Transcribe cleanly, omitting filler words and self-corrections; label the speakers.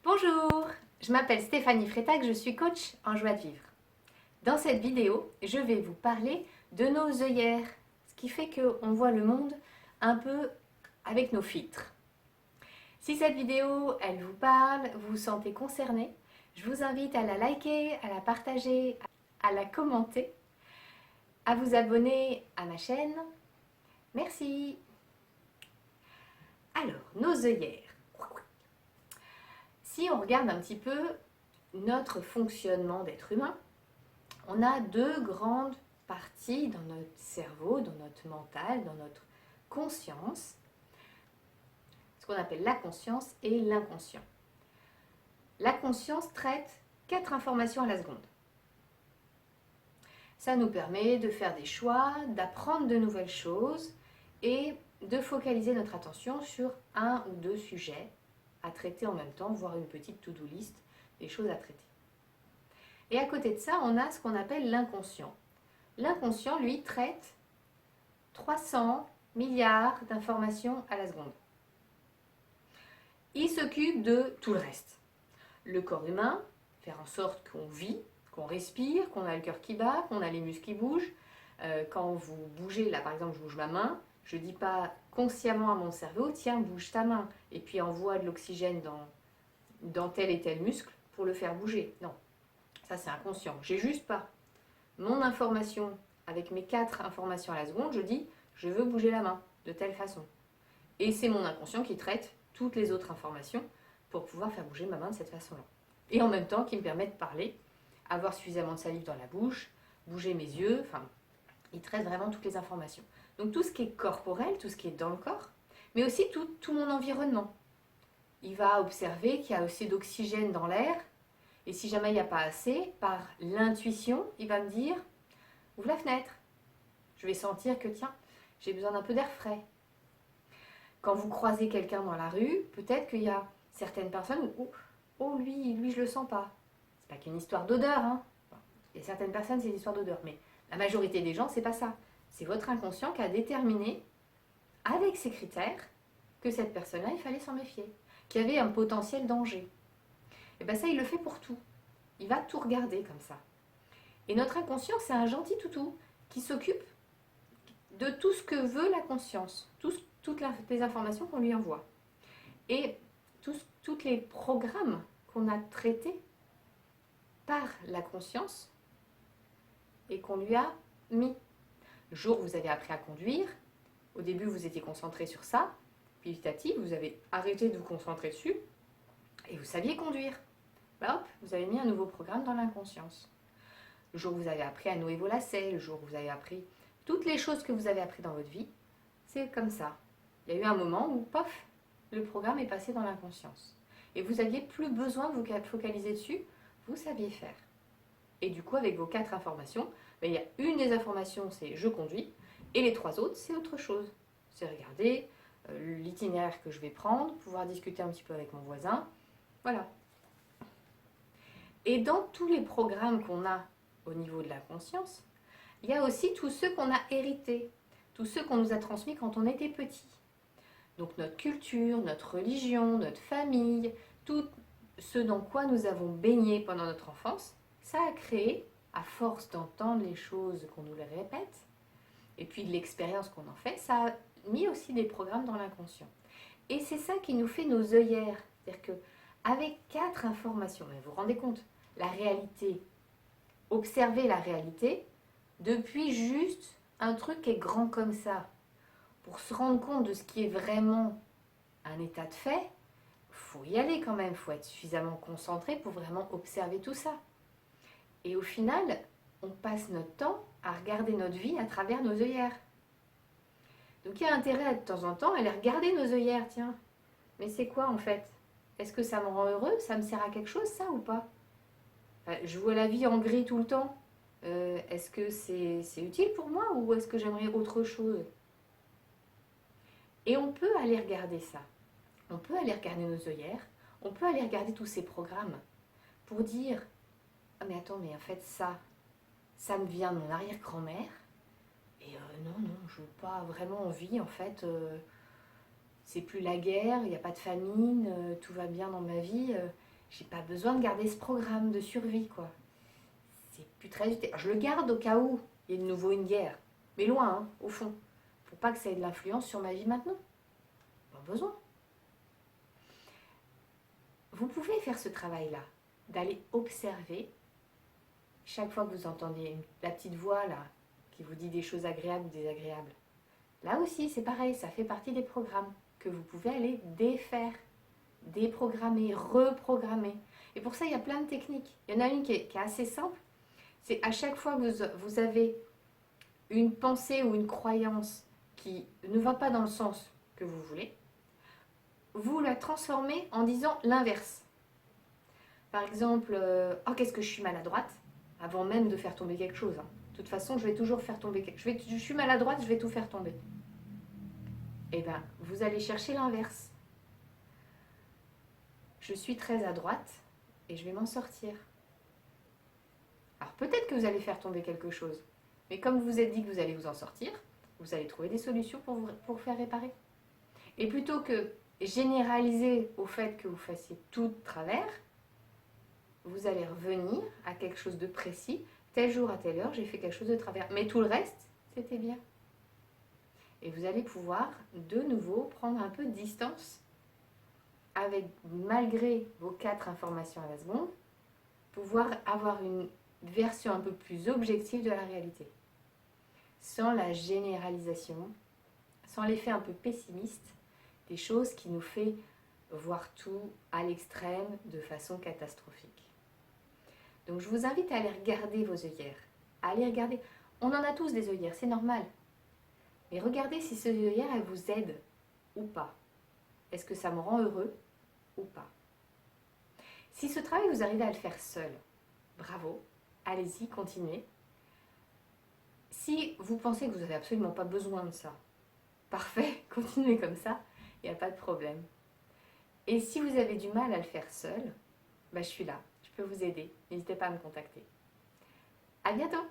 Speaker 1: Bonjour, je m'appelle Stéphanie Freitag, je suis coach en joie de vivre. Dans cette vidéo, je vais vous parler de nos œillères, ce qui fait qu'on voit le monde un peu avec nos filtres. Si cette vidéo, elle vous parle, vous vous sentez concerné, je vous invite à la liker, à la partager, à la commenter, à vous abonner à ma chaîne. Merci. Alors, nos œillères. Si on regarde un petit peu notre fonctionnement d'être humain, on a deux grandes parties dans notre cerveau, dans notre mental, dans notre conscience, ce qu'on appelle la conscience et l'inconscient. La conscience traite 4 informations à la seconde. Ça nous permet de faire des choix, d'apprendre de nouvelles choses et de focaliser notre attention sur un ou deux sujets à traiter en même temps, voire une petite to-do list des choses à traiter. Et à côté de ça, on a ce qu'on appelle l'inconscient. L'inconscient, lui, traite 300 milliards d'informations à la seconde. Il s'occupe de tout le reste. Le corps humain, faire en sorte qu'on vit, qu'on respire, qu'on a le cœur qui bat, qu'on a les muscles qui bougent. Quand vous bougez, là par exemple, je bouge ma main, je ne dis pas consciemment à mon cerveau, tiens, bouge ta main, et puis envoie de l'oxygène dans tel et tel muscle pour le faire bouger. Non, ça c'est inconscient. J'ai juste pas mon information avec mes 4 informations à la seconde, je dis, je veux bouger la main de telle façon. Et c'est mon inconscient qui traite toutes les autres informations pour pouvoir faire bouger ma main de cette façon-là. Et en même temps, qui me permet de parler, avoir suffisamment de salive dans la bouche, bouger mes yeux, enfin, il traite vraiment toutes les informations. Donc tout ce qui est corporel, tout ce qui est dans le corps, mais aussi tout mon environnement. Il va observer qu'il y a assez d'oxygène dans l'air, et si jamais il n'y a pas assez, par l'intuition, il va me dire, ouvre la fenêtre. Je vais sentir que, tiens, j'ai besoin d'un peu d'air frais. Quand vous croisez quelqu'un dans la rue, peut-être qu'il y a certaines personnes où, oh lui je le sens pas. C'est pas qu'une histoire d'odeur, hein. Il y a certaines personnes, c'est une histoire d'odeur, mais la majorité des gens, c'est pas ça. C'est votre inconscient qui a déterminé, avec ces critères, que cette personne-là, il fallait s'en méfier, qu'il y avait un potentiel danger. Et bien ça, il le fait pour tout. Il va tout regarder comme ça. Et notre inconscient, c'est un gentil toutou qui s'occupe de tout ce que veut la conscience, toutes les informations qu'on lui envoie. Et tous les programmes qu'on a traités par la conscience et qu'on lui a mis. Le jour où vous avez appris à conduire, au début vous étiez concentré sur ça, puis petit à petit vous avez arrêté de vous concentrer dessus et vous saviez conduire. Ben hop, vous avez mis un nouveau programme dans l'inconscience. Le jour où vous avez appris à nouer vos lacets, le jour où vous avez appris toutes les choses que vous avez appris dans votre vie, c'est comme ça. Il y a eu un moment où, pof, le programme est passé dans l'inconscience. Et vous n'aviez plus besoin de vous focaliser dessus, vous saviez faire. Et du coup, avec vos 4 informations, ben, il y a une des informations, c'est je conduis, et les 3 autres, c'est autre chose. C'est regarder l'itinéraire que je vais prendre, pouvoir discuter un petit peu avec mon voisin, voilà. Et dans tous les programmes qu'on a au niveau de la conscience, il y a aussi tous ceux qu'on a hérités, tous ceux qu'on nous a transmis quand on était petit. Donc notre culture, notre religion, notre famille, tout ce dans quoi nous avons baigné pendant notre enfance, ça a créé, à force d'entendre les choses qu'on nous les répète, et puis de l'expérience qu'on en fait, ça a mis aussi des programmes dans l'inconscient. Et c'est ça qui nous fait nos œillères. C'est-à-dire qu'avec 4 informations, vous vous rendez compte, la réalité, observer la réalité, depuis juste un truc qui est grand comme ça, pour se rendre compte de ce qui est vraiment un état de fait, il faut y aller quand même, il faut être suffisamment concentré pour vraiment observer tout ça. Et au final, on passe notre temps à regarder notre vie à travers nos œillères. Donc il y a intérêt de temps en temps à aller regarder nos œillères, tiens. Mais c'est quoi en fait? Est-ce que ça me rend heureux? Ça me sert à quelque chose ça ou pas? Je vois la vie en gris tout le temps. Est-ce que c'est utile pour moi ou est-ce que j'aimerais autre chose? Et on peut aller regarder ça. On peut aller regarder nos œillères. On peut aller regarder tous ces programmes pour dire ah mais attends, mais en fait ça me vient de mon arrière-grand-mère. Et non, je n'ai pas vraiment envie en fait. C'est plus la guerre, il n'y a pas de famine, tout va bien dans ma vie. J'ai pas besoin de garder ce programme de survie, quoi. C'est plus très utile. Je le garde au cas où il y a de nouveau une guerre. Mais loin, hein, au fond. Pour pas que ça ait de l'influence sur ma vie maintenant. Pas besoin. Vous pouvez faire ce travail-là, d'aller observer chaque fois que vous entendez la petite voix là, qui vous dit des choses agréables ou désagréables. Là aussi, c'est pareil, ça fait partie des programmes que vous pouvez aller défaire, déprogrammer, reprogrammer. Et pour ça, il y a plein de techniques. Il y en a une qui est assez simple. C'est à chaque fois que vous avez une pensée ou une croyance qui ne va pas dans le sens que vous voulez, vous la transformez en disant l'inverse. Par exemple, oh, qu'est-ce que je suis maladroite, avant même de faire tomber quelque chose. Hein. De toute façon, je vais toujours faire tomber quelque chose. Je suis maladroite, je vais tout faire tomber. Eh bien, vous allez chercher l'inverse. Je suis très adroite et je vais m'en sortir. Alors peut-être que vous allez faire tomber quelque chose, mais comme vous vous êtes dit que vous allez vous en sortir, vous allez trouver des solutions pour faire réparer. Et plutôt que généraliser au fait que vous fassiez tout de travers, vous allez revenir à quelque chose de précis. Tel jour à telle heure, j'ai fait quelque chose de travers. Mais tout le reste, c'était bien. Et vous allez pouvoir de nouveau prendre un peu de distance avec, malgré vos 4 informations à la seconde, pouvoir avoir une version un peu plus objective de la réalité. Sans la généralisation, sans l'effet un peu pessimiste, des choses qui nous fait voir tout à l'extrême de façon catastrophique. Donc je vous invite à aller regarder vos œillères, à aller regarder. On en a tous des œillères, c'est normal. Mais regardez si ces œillères, elles vous aident ou pas. Est-ce que ça me rend heureux ou pas? Si ce travail, vous arrivez à le faire seul, bravo, allez-y, continuez. Si vous pensez que vous n'avez absolument pas besoin de ça, parfait, continuez comme ça, il n'y a pas de problème. Et si vous avez du mal à le faire seul, je suis là, je peux vous aider, n'hésitez pas à me contacter. À bientôt!